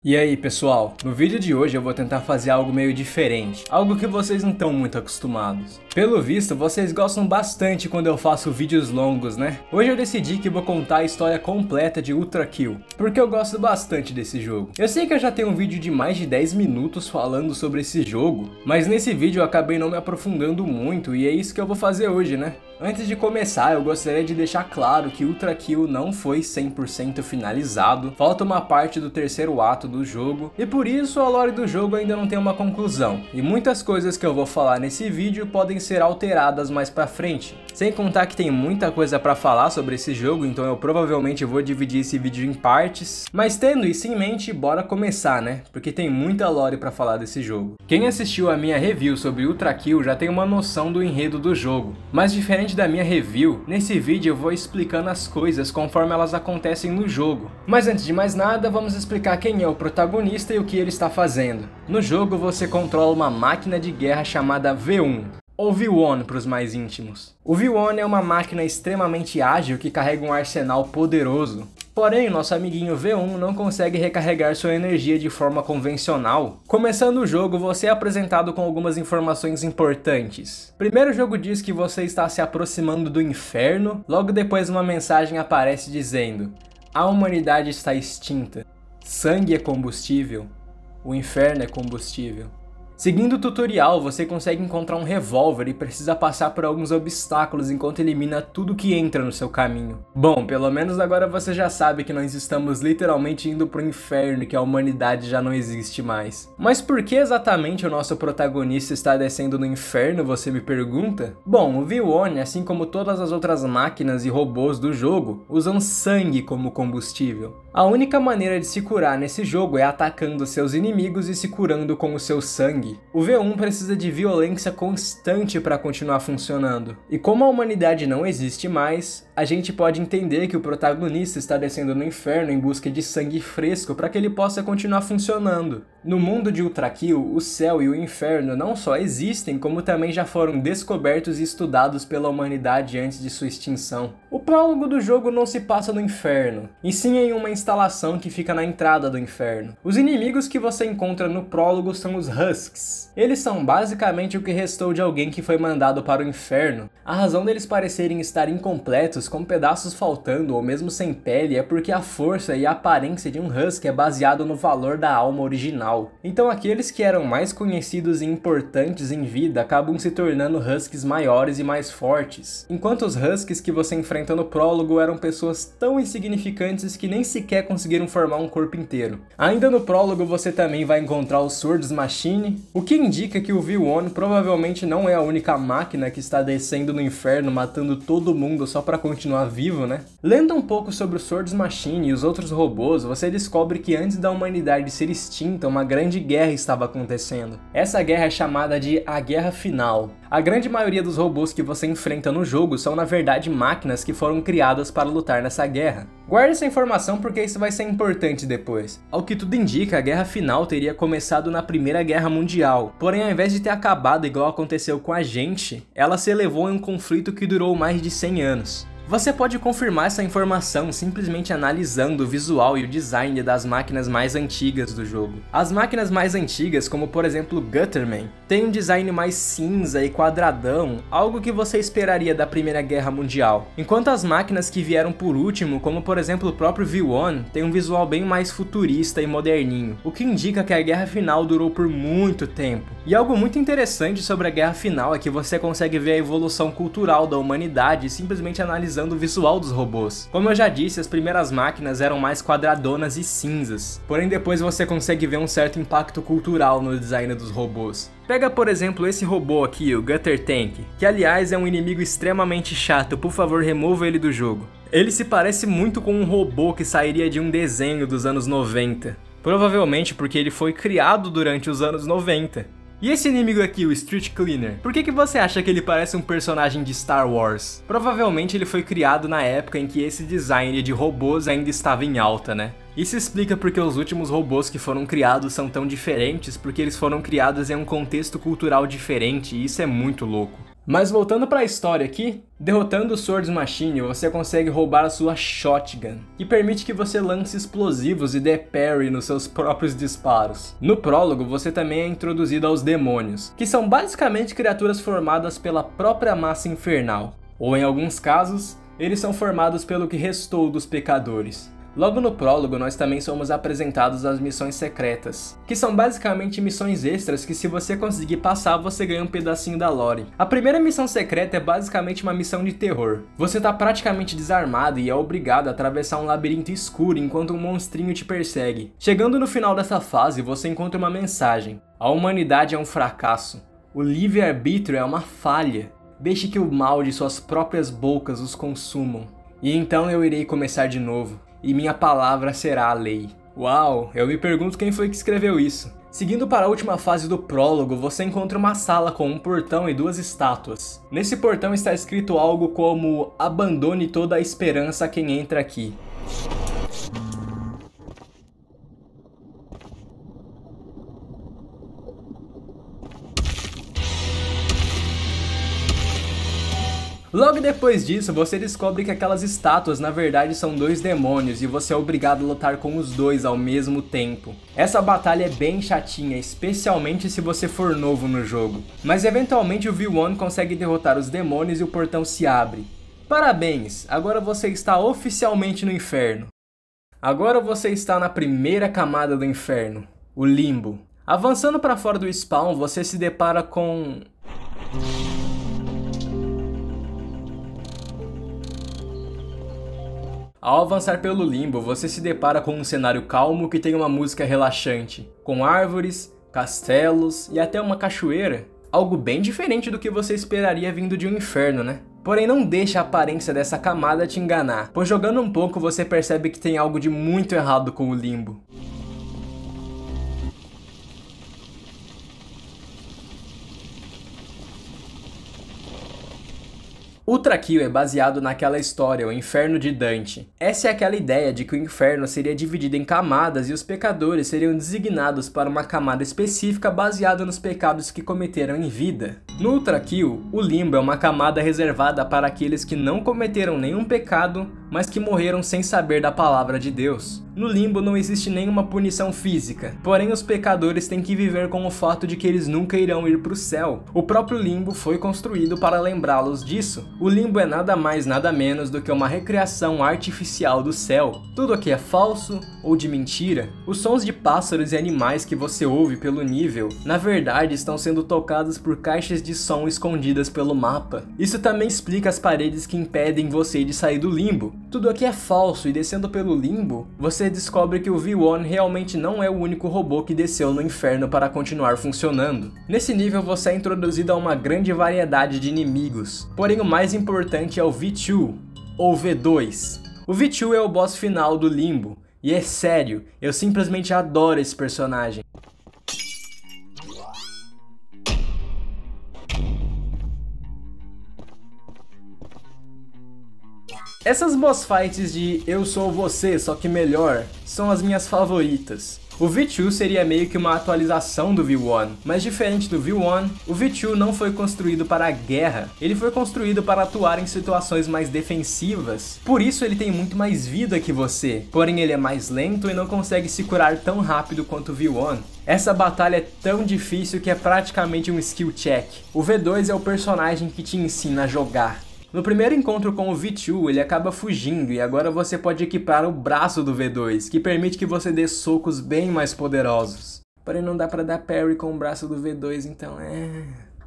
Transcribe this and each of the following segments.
E aí pessoal, no vídeo de hoje eu vou tentar fazer algo meio diferente, algo que vocês não estão muito acostumados. Pelo visto, vocês gostam bastante quando eu faço vídeos longos, né? Hoje eu decidi que vou contar a história completa de Ultra Kill, porque eu gosto bastante desse jogo. Eu sei que eu já tenho um vídeo de mais de 10 minutos falando sobre esse jogo, mas nesse vídeo eu acabei não me aprofundando muito e é isso que eu vou fazer hoje, né? Antes de começar, eu gostaria de deixar claro que Ultra Kill não foi 100% finalizado, falta uma parte do terceiro ato do jogo, e por isso a lore do jogo ainda não tem uma conclusão, e muitas coisas que eu vou falar nesse vídeo podem ser alteradas mais pra frente. Sem contar que tem muita coisa pra falar sobre esse jogo, então eu provavelmente vou dividir esse vídeo em partes, mas tendo isso em mente, bora começar, né? Porque tem muita lore pra falar desse jogo. Quem assistiu a minha review sobre Ultra Kill já tem uma noção do enredo do jogo, mas diferente da minha review, nesse vídeo eu vou explicando as coisas conforme elas acontecem no jogo. Mas antes de mais nada, vamos explicar quem é o protagonista e o que ele está fazendo. No jogo você controla uma máquina de guerra chamada V1. Ou V1 para os mais íntimos. O V1 é uma máquina extremamente ágil que carrega um arsenal poderoso. Porém, nosso amiguinho V1 não consegue recarregar sua energia de forma convencional. Começando o jogo, você é apresentado com algumas informações importantes. Primeiro, o jogo diz que você está se aproximando do inferno, logo depois uma mensagem aparece dizendo: a humanidade está extinta, sangue é combustível, o inferno é combustível. Seguindo o tutorial, você consegue encontrar um revólver e precisa passar por alguns obstáculos enquanto elimina tudo que entra no seu caminho. Bom, pelo menos agora você já sabe que nós estamos literalmente indo pro inferno e que a humanidade já não existe mais. Mas por que exatamente o nosso protagonista está descendo no inferno, você me pergunta? Bom, o V1, assim como todas as outras máquinas e robôs do jogo, usam sangue como combustível. A única maneira de se curar nesse jogo é atacando seus inimigos e se curando com o seu sangue. O V1 precisa de violência constante para continuar funcionando. E como a humanidade não existe mais, a gente pode entender que o protagonista está descendo no inferno em busca de sangue fresco para que ele possa continuar funcionando. No mundo de Ultra Kill, o céu e o inferno não só existem, como também já foram descobertos e estudados pela humanidade antes de sua extinção. O prólogo do jogo não se passa no inferno, e sim em uma instalação que fica na entrada do inferno. Os inimigos que você encontra no prólogo são os Husks. Eles são basicamente o que restou de alguém que foi mandado para o inferno. A razão deles parecerem estar incompletos, com pedaços faltando ou mesmo sem pele, é porque a força e a aparência de um Husky é baseado no valor da alma original. Então aqueles que eram mais conhecidos e importantes em vida acabam se tornando Huskies maiores e mais fortes, enquanto os Huskies que você enfrenta no prólogo eram pessoas tão insignificantes que nem sequer conseguiram formar um corpo inteiro. Ainda no prólogo você também vai encontrar o Swords Machine, o que indica que o V1 provavelmente não é a única máquina que está descendo no inferno matando todo mundo só para continuar vivo, né? Lendo um pouco sobre o Swords Machine e os outros robôs, você descobre que antes da humanidade ser extinta, uma grande guerra estava acontecendo. Essa guerra é chamada de a Guerra Final. A grande maioria dos robôs que você enfrenta no jogo são na verdade máquinas que foram criadas para lutar nessa guerra. Guarde essa informação porque isso vai ser importante depois. Ao que tudo indica, a Guerra Final teria começado na Primeira Guerra Mundial, porém ao invés de ter acabado igual aconteceu com a gente, ela se elevou em um conflito que durou mais de 100 anos. Você pode confirmar essa informação simplesmente analisando o visual e o design das máquinas mais antigas do jogo. As máquinas mais antigas, como por exemplo Gutterman, têm um design mais cinza e quadradão, algo que você esperaria da Primeira Guerra Mundial. Enquanto as máquinas que vieram por último, como por exemplo o próprio V1, têm um visual bem mais futurista e moderninho, o que indica que a Guerra Final durou por muito tempo. E algo muito interessante sobre a Guerra Final é que você consegue ver a evolução cultural da humanidade simplesmente analisando o visual dos robôs. Como eu já disse, as primeiras máquinas eram mais quadradonas e cinzas, porém depois você consegue ver um certo impacto cultural no design dos robôs. Pega por exemplo esse robô aqui, o Gutter Tank, que aliás é um inimigo extremamente chato, por favor remova ele do jogo. Ele se parece muito com um robô que sairia de um desenho dos anos 90, provavelmente porque ele foi criado durante os anos 90. E esse inimigo aqui, o Street Cleaner, por que você acha que ele parece um personagem de Star Wars? Provavelmente ele foi criado na época em que esse design de robôs ainda estava em alta, né? Isso explica porque os últimos robôs que foram criados são tão diferentes, porque eles foram criados em um contexto cultural diferente e isso é muito louco. Mas voltando para a história aqui, derrotando o Swords Machine, você consegue roubar a sua Shotgun, que permite que você lance explosivos e dê parry nos seus próprios disparos. No prólogo, você também é introduzido aos demônios, que são basicamente criaturas formadas pela própria massa infernal, ou em alguns casos, eles são formados pelo que restou dos pecadores. Logo no prólogo, nós também somos apresentados às missões secretas, que são basicamente missões extras que se você conseguir passar, você ganha um pedacinho da lore. A primeira missão secreta é basicamente uma missão de terror. Você tá praticamente desarmado e é obrigado a atravessar um labirinto escuro enquanto um monstrinho te persegue. Chegando no final dessa fase, você encontra uma mensagem. A humanidade é um fracasso. O livre-arbítrio é uma falha. Deixe que o mal de suas próprias bocas os consumam. E então eu irei começar de novo. E minha palavra será a lei. Uau, eu me pergunto quem foi que escreveu isso. Seguindo para a última fase do prólogo, você encontra uma sala com um portão e 2 estátuas. Nesse portão está escrito algo como: abandone toda a esperança a quem entra aqui. Logo depois disso, você descobre que aquelas estátuas na verdade são 2 demônios e você é obrigado a lutar com os 2 ao mesmo tempo. Essa batalha é bem chatinha, especialmente se você for novo no jogo. Mas eventualmente o V1 consegue derrotar os demônios e o portão se abre. Parabéns, agora você está oficialmente no inferno. Agora você está na primeira camada do inferno, o limbo. Avançando para fora do spawn, você se depara com... Ao avançar pelo limbo, você se depara com um cenário calmo que tem uma música relaxante, com árvores, castelos e até uma cachoeira. Algo bem diferente do que você esperaria vindo de um inferno, né? Porém, não deixe a aparência dessa camada te enganar, pois jogando um pouco você percebe que tem algo de muito errado com o limbo. Ultrakill é baseado naquela história, o Inferno de Dante. Essa é aquela ideia de que o inferno seria dividido em camadas e os pecadores seriam designados para uma camada específica baseada nos pecados que cometeram em vida. No Ultrakill, o limbo é uma camada reservada para aqueles que não cometeram nenhum pecado, mas que morreram sem saber da palavra de Deus. No limbo não existe nenhuma punição física, porém os pecadores têm que viver com o fato de que eles nunca irão ir para o céu. O próprio limbo foi construído para lembrá-los disso. O limbo é nada mais nada menos do que uma recriação artificial do céu. Tudo aqui é falso ou de mentira. Os sons de pássaros e animais que você ouve pelo nível, na verdade estão sendo tocados por caixas de som escondidas pelo mapa. Isso também explica as paredes que impedem você de sair do limbo. Tudo aqui é falso e descendo pelo limbo, você descobre que o V1 realmente não é o único robô que desceu no inferno para continuar funcionando. Nesse nível você é introduzido a uma grande variedade de inimigos, porém o mais importante é o V2, ou V2. O V2 é o boss final do limbo, e é sério, eu simplesmente adoro esse personagem. Essas boss fights de eu sou você, só que melhor, são as minhas favoritas. O V2 seria meio que uma atualização do V1, mas diferente do V1, o V2 não foi construído para a guerra, ele foi construído para atuar em situações mais defensivas. Por isso ele tem muito mais vida que você, porém ele é mais lento e não consegue se curar tão rápido quanto o V1. Essa batalha é tão difícil que é praticamente um skill check. O V2 é o personagem que te ensina a jogar. No primeiro encontro com o V2, ele acaba fugindo e agora você pode equipar o braço do V2, que permite que você dê socos bem mais poderosos. Porém não dá pra dar parry com o braço do V2, então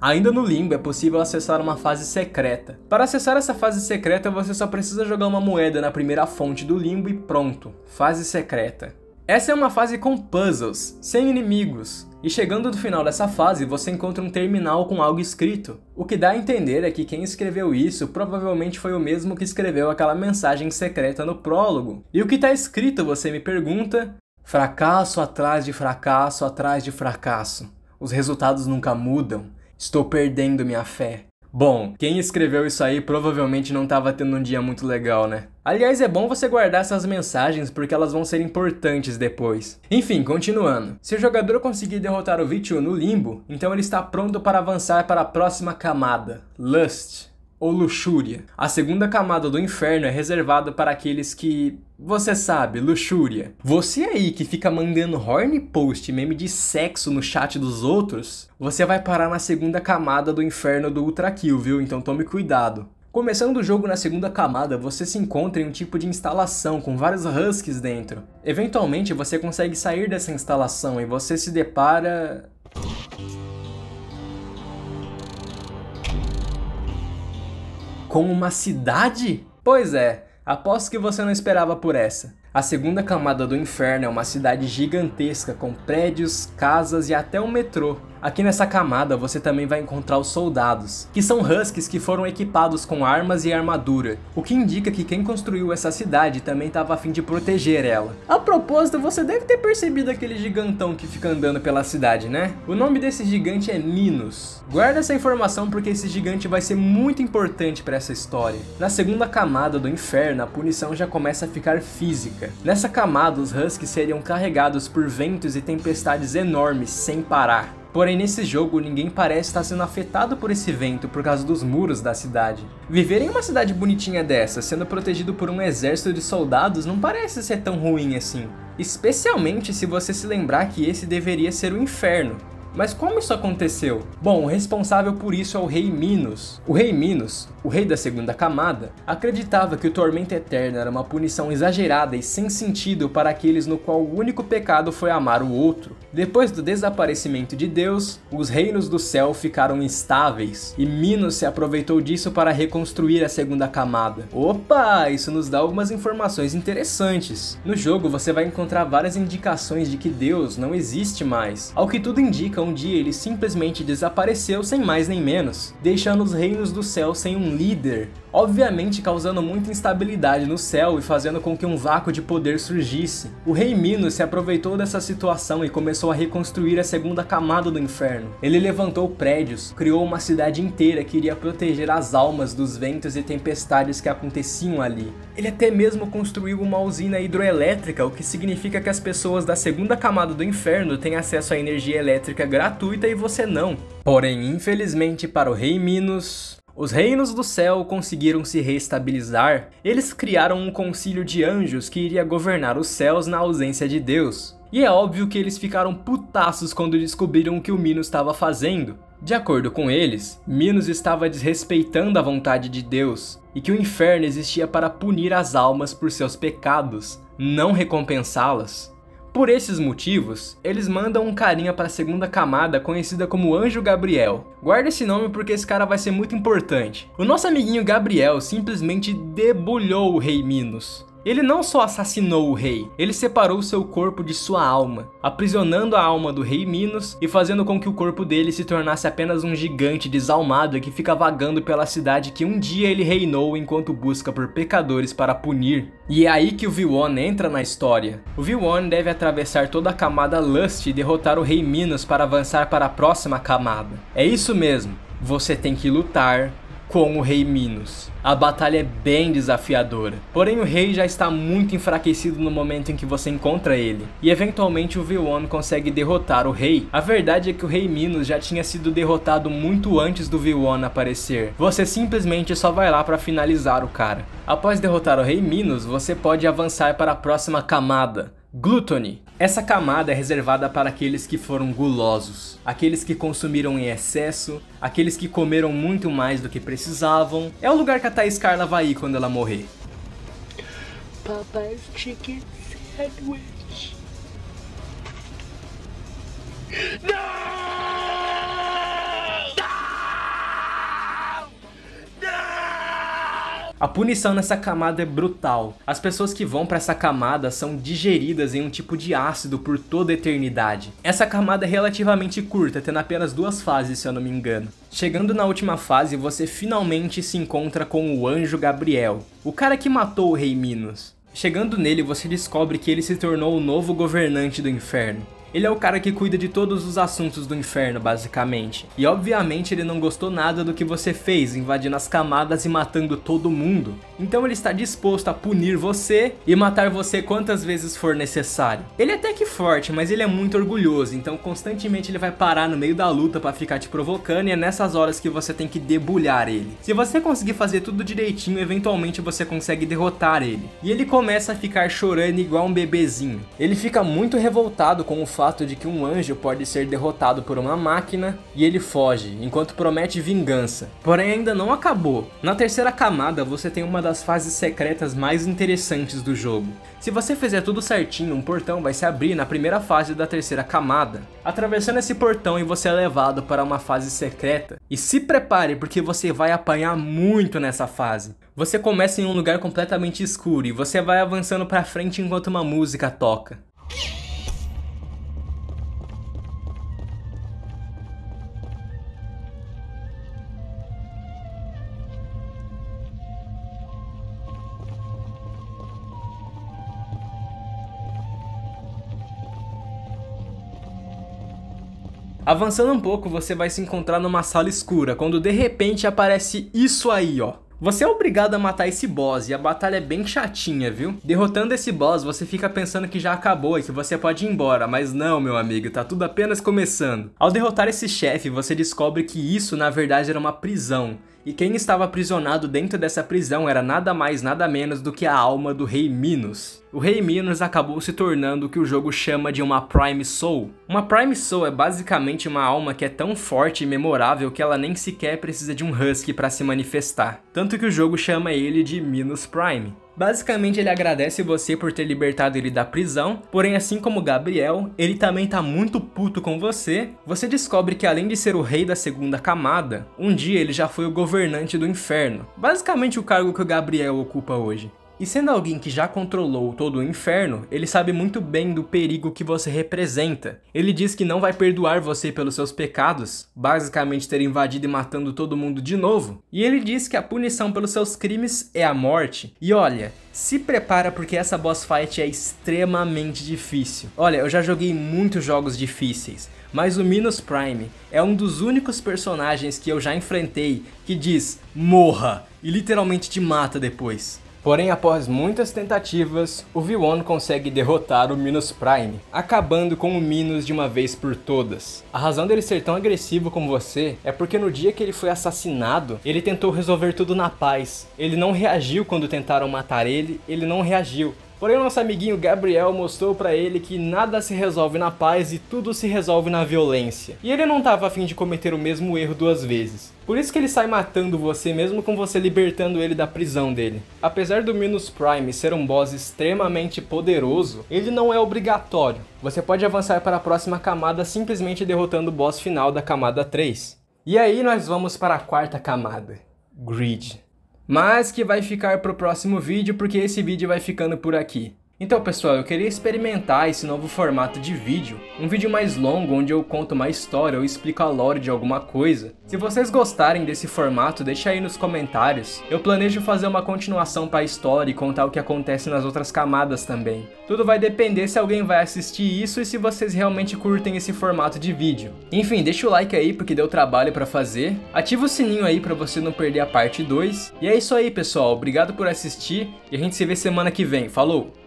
Ainda no limbo é possível acessar uma fase secreta. Para acessar essa fase secreta você só precisa jogar uma moeda na primeira fonte do limbo e pronto, fase secreta. Essa é uma fase com puzzles, sem inimigos, e chegando no final dessa fase você encontra um terminal com algo escrito. O que dá a entender é que quem escreveu isso provavelmente foi o mesmo que escreveu aquela mensagem secreta no prólogo. E o que está escrito, você me pergunta? Fracasso atrás de fracasso atrás de fracasso. Os resultados nunca mudam. Estou perdendo minha fé. Bom, quem escreveu isso aí provavelmente não estava tendo um dia muito legal, né? Aliás, é bom você guardar essas mensagens porque elas vão ser importantes depois. Enfim, continuando. Se o jogador conseguir derrotar o V2 no limbo, então ele está pronto para avançar para a próxima camada, Lust, ou luxúria. A segunda camada do inferno é reservada para aqueles que... você sabe, luxúria. Você aí que fica mandando horny post, meme de sexo no chat dos outros, você vai parar na segunda camada do inferno do Ultra Kill, viu? Então tome cuidado. Começando o jogo na segunda camada, você se encontra em um tipo de instalação com vários husks dentro. Eventualmente você consegue sair dessa instalação e você se depara... com uma cidade? Pois é, aposto que você não esperava por essa. A segunda camada do inferno é uma cidade gigantesca com prédios, casas e até um metrô. Aqui nessa camada você também vai encontrar os soldados, que são husks que foram equipados com armas e armadura, o que indica que quem construiu essa cidade também estava a fim de proteger ela. A propósito, você deve ter percebido aquele gigantão que fica andando pela cidade, né? O nome desse gigante é Minos. Guarda essa informação porque esse gigante vai ser muito importante para essa história. Na segunda camada do inferno, a punição já começa a ficar física. Nessa camada, os husks seriam carregados por ventos e tempestades enormes sem parar. Porém, nesse jogo, ninguém parece estar sendo afetado por esse vento por causa dos muros da cidade. Viver em uma cidade bonitinha dessa, sendo protegido por um exército de soldados, não parece ser tão ruim assim. Especialmente se você se lembrar que esse deveria ser o inferno. Mas como isso aconteceu? Bom, o responsável por isso é o Rei Minos. O Rei Minos, o rei da segunda camada, acreditava que o tormento eterno era uma punição exagerada e sem sentido para aqueles no qual o único pecado foi amar o outro. Depois do desaparecimento de Deus, os reinos do céu ficaram instáveis, e Minos se aproveitou disso para reconstruir a segunda camada. Opa, isso nos dá algumas informações interessantes. No jogo você vai encontrar várias indicações de que Deus não existe mais. Ao que tudo indica, um dia ele simplesmente desapareceu sem mais nem menos, deixando os reinos do céu sem um líder, obviamente causando muita instabilidade no céu e fazendo com que um vácuo de poder surgisse. O rei Minos se aproveitou dessa situação e começou a reconstruir a segunda camada do inferno. Ele levantou prédios, criou uma cidade inteira que iria proteger as almas dos ventos e tempestades que aconteciam ali. Ele até mesmo construiu uma usina hidroelétrica, o que significa que as pessoas da segunda camada do inferno têm acesso à energia elétrica gratuita e você não. Porém, infelizmente para o rei Minos, os reinos do céu conseguiram se reestabilizar. Eles criaram um concílio de anjos que iria governar os céus na ausência de Deus. E é óbvio que eles ficaram putaços quando descobriram o que o Minos estava fazendo. De acordo com eles, Minos estava desrespeitando a vontade de Deus, e que o inferno existia para punir as almas por seus pecados, não recompensá-las. Por esses motivos, eles mandam um carinha para a segunda camada conhecida como Anjo Gabriel. Guarda esse nome porque esse cara vai ser muito importante. O nosso amiguinho Gabriel simplesmente debulhou o rei Minos. Ele não só assassinou o rei, ele separou seu corpo de sua alma, aprisionando a alma do rei Minos e fazendo com que o corpo dele se tornasse apenas um gigante desalmado que fica vagando pela cidade que um dia ele reinou enquanto busca por pecadores para punir. E é aí que o V1 entra na história. O V1 deve atravessar toda a camada Lust e derrotar o rei Minos para avançar para a próxima camada. É isso mesmo, você tem que lutar com o rei Minos. A batalha é bem desafiadora, porém o rei já está muito enfraquecido no momento em que você encontra ele, e eventualmente o V1 consegue derrotar o rei. A verdade é que o rei Minos já tinha sido derrotado muito antes do V1 aparecer, você simplesmente só vai lá para finalizar o cara. Após derrotar o rei Minos, você pode avançar para a próxima camada, Gluttony. Essa camada é reservada para aqueles que foram gulosos, aqueles que consumiram em excesso, aqueles que comeram muito mais do que precisavam. É o lugar que a Thaís Carla vai ir quando ela morrer. Papa's Chicken Sandwich. Não! A punição nessa camada é brutal. As pessoas que vão para essa camada são digeridas em um tipo de ácido por toda a eternidade. Essa camada é relativamente curta, tendo apenas 2 fases, se eu não me engano. Chegando na última fase, você finalmente se encontra com o Anjo Gabriel, o cara que matou o rei Minos. Chegando nele, você descobre que ele se tornou o novo governante do inferno. Ele é o cara que cuida de todos os assuntos do inferno, basicamente. E obviamente ele não gostou nada do que você fez, invadindo as camadas e matando todo mundo. Então ele está disposto a punir você e matar você quantas vezes for necessário. Ele é até que forte, mas ele é muito orgulhoso, então constantemente ele vai parar no meio da luta pra ficar te provocando, e é nessas horas que você tem que debulhar ele. Se você conseguir fazer tudo direitinho, eventualmente você consegue derrotar ele. E ele começa a ficar chorando igual um bebezinho. Ele fica muito revoltado com o fato de que um anjo pode ser derrotado por uma máquina, e ele foge, enquanto promete vingança. Porém ainda não acabou. Na terceira camada você tem uma das fases secretas mais interessantes do jogo. Se você fizer tudo certinho, um portão vai se abrir na primeira fase da terceira camada. Atravessando esse portão e você é levado para uma fase secreta. E se prepare porque você vai apanhar muito nessa fase. Você começa em um lugar completamente escuro e você vai avançando para frente enquanto uma música toca. Avançando um pouco, você vai se encontrar numa sala escura, quando de repente aparece isso aí, ó. Você é obrigado a matar esse boss e a batalha é bem chatinha, viu? Derrotando esse boss, você fica pensando que já acabou e que você pode ir embora, mas não, meu amigo, tá tudo apenas começando. Ao derrotar esse chefe, você descobre que isso na verdade era uma prisão. E quem estava aprisionado dentro dessa prisão era nada mais nada menos do que a alma do Rei Minos. O Rei Minos acabou se tornando o que o jogo chama de uma Prime Soul. Uma Prime Soul é basicamente uma alma que é tão forte e memorável que ela nem sequer precisa de um Husky para se manifestar. Tanto que o jogo chama ele de Minos Prime. Basicamente ele agradece você por ter libertado ele da prisão, porém assim como Gabriel, ele também tá muito puto com você. Você descobre que além de ser o rei da segunda camada, um dia ele já foi o governante do inferno. Basicamente o cargo que o Gabriel ocupa hoje. E sendo alguém que já controlou todo o inferno, ele sabe muito bem do perigo que você representa. Ele diz que não vai perdoar você pelos seus pecados, basicamente ter invadido e matando todo mundo de novo. E ele diz que a punição pelos seus crimes é a morte. E olha, se prepara porque essa boss fight é extremamente difícil. Olha, eu já joguei muitos jogos difíceis, mas o Minos Prime é um dos únicos personagens que eu já enfrentei que diz morra e literalmente te mata depois. Porém, após muitas tentativas, o V1 consegue derrotar o Minos Prime, acabando com o Minos de uma vez por todas. A razão dele ser tão agressivo com você é porque no dia que ele foi assassinado, ele tentou resolver tudo na paz. Ele não reagiu quando tentaram matar ele, ele não reagiu. Porém, o nosso amiguinho Gabriel mostrou pra ele que nada se resolve na paz e tudo se resolve na violência. E ele não tava a fim de cometer o mesmo erro duas vezes. Por isso que ele sai matando você mesmo com você libertando ele da prisão dele. Apesar do Minos Prime ser um boss extremamente poderoso, ele não é obrigatório. Você pode avançar para a próxima camada simplesmente derrotando o boss final da camada 3. E aí nós vamos para a quarta camada, Greed. Mas que vai ficar pro próximo vídeo, porque esse vídeo vai ficando por aqui. Então pessoal, eu queria experimentar esse novo formato de vídeo, um vídeo mais longo onde eu conto uma história ou explico a lore de alguma coisa. Se vocês gostarem desse formato, deixa aí nos comentários. Eu planejo fazer uma continuação para a história e contar o que acontece nas outras camadas também. Tudo vai depender se alguém vai assistir isso e se vocês realmente curtem esse formato de vídeo. Enfim, deixa o like aí porque deu trabalho para fazer. Ativa o sininho aí para você não perder a parte 2. E é isso aí pessoal, obrigado por assistir e a gente se vê semana que vem. Falou!